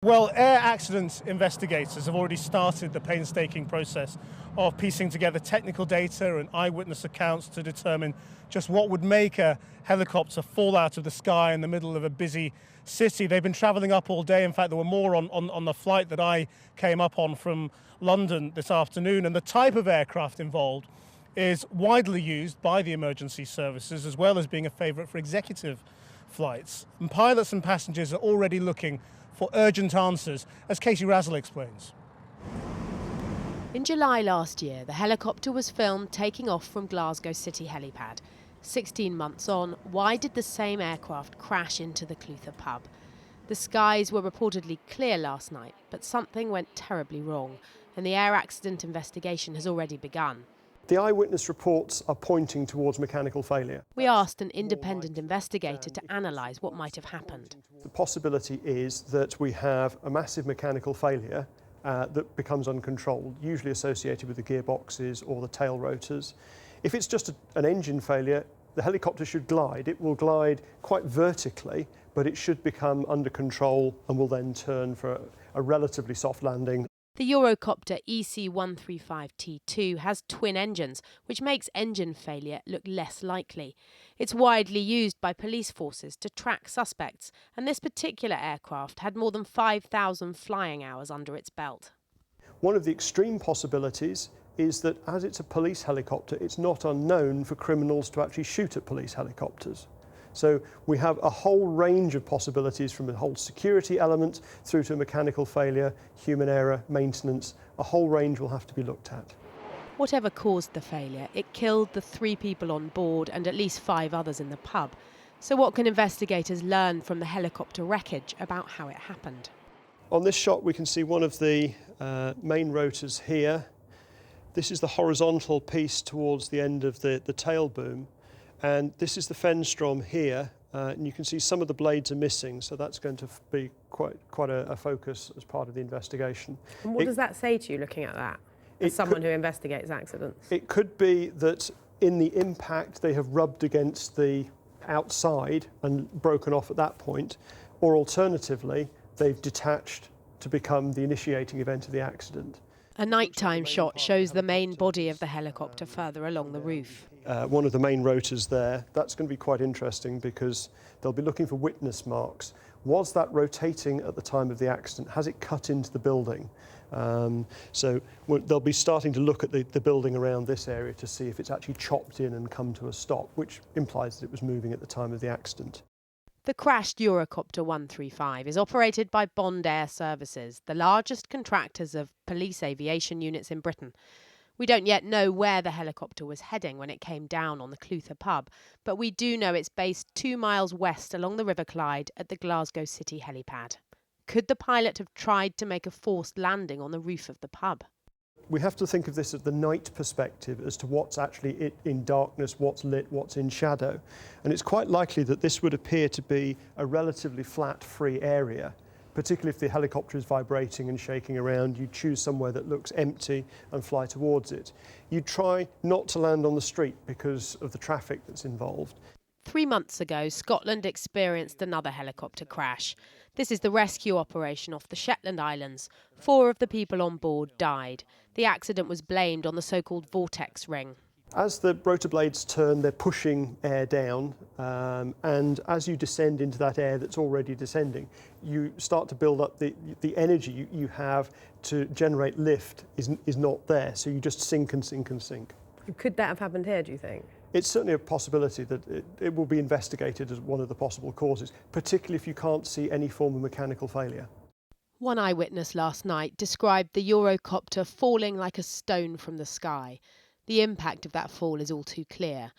Well, air accident investigators have already started the painstaking process of piecing together technical data and eyewitness accounts to determine just what would make a helicopter fall out of the sky in the middle of a busy city. They've been travelling up all day. In fact, there were more on the flight that I came up on from London this afternoon. And the type of aircraft involved is widely used by the emergency services, as well as being a favourite for executive flights. And pilots and passengers are already looking for urgent answers, as Katie Razzle explains. In July last year, the helicopter was filmed taking off from Glasgow City helipad. 16 months on, why did the same aircraft crash into the Clutha pub? The skies were reportedly clear last night, but something went terribly wrong, and the air accident investigation has already begun. The eyewitness reports are pointing towards mechanical failure. We asked an independent investigator to analyse what might have happened. The possibility is that we have a massive mechanical failure that becomes uncontrolled, usually associated with the gearboxes or the tail rotors. If it's just an engine failure, the helicopter should glide. It will glide quite vertically, but it should become under control and will then turn for a relatively soft landing. The Eurocopter EC135T2 has twin engines, which makes engine failure look less likely. It's widely used by police forces to track suspects, and this particular aircraft had more than 5,000 flying hours under its belt. One of the extreme possibilities is that as it's a police helicopter, it's not unknown for criminals to actually shoot at police helicopters. So we have a whole range of possibilities, from a whole security element through to mechanical failure, human error, maintenance. A whole range will have to be looked at. Whatever caused the failure, it killed the 3 people on board and at least 5 others in the pub. So what can investigators learn from the helicopter wreckage about how it happened? On this shot we can see one of the main rotors here. This is the horizontal piece towards the end of the tail boom. And this is the fenstrom here, and you can see some of the blades are missing, so that's going to be quite a focus as part of the investigation. And what does that say to you, looking at that, as someone who investigates accidents? It could be that in the impact they have rubbed against the outside and broken off at that point, or alternatively they've detached to become the initiating event of the accident. A nighttime shot shows the main body of the helicopter further along the roof. One of the main rotors there, that's going to be quite interesting because they'll be looking for witness marks. Was that rotating at the time of the accident? Has it cut into the building? So they'll be starting to look at the building around this area to see if it's actually chopped in and come to a stop, which implies that it was moving at the time of the accident. The crashed Eurocopter 135 is operated by Bond Air Services, the largest contractors of police aviation units in Britain. We don't yet know where the helicopter was heading when it came down on the Clutha pub, but we do know it's based 2 miles west along the River Clyde at the Glasgow City helipad. Could the pilot have tried to make a forced landing on the roof of the pub? We have to think of this as the night perspective as to what's actually in darkness, what's lit, what's in shadow. And it's quite likely that this would appear to be a relatively flat, free area. Particularly if the helicopter is vibrating and shaking around, you choose somewhere that looks empty and fly towards it. You try not to land on the street because of the traffic that's involved. 3 months ago, Scotland experienced another helicopter crash. This is the rescue operation off the Shetland Islands. 4 of the people on board died. The accident was blamed on the so-called vortex ring. As the rotor blades turn, they're pushing air down, and as you descend into that air that's already descending, you start to build up the energy you have to generate lift is not there, so you just sink and sink and sink. Could that have happened here, do you think? It's certainly a possibility that it will be investigated as one of the possible causes, particularly if you can't see any form of mechanical failure. One eyewitness last night described the Eurocopter falling like a stone from the sky. The impact of that fall is all too clear.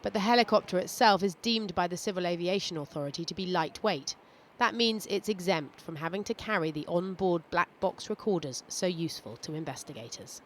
But the helicopter itself is deemed by the Civil Aviation Authority to be lightweight. That means it's exempt from having to carry the onboard black box recorders so useful to investigators.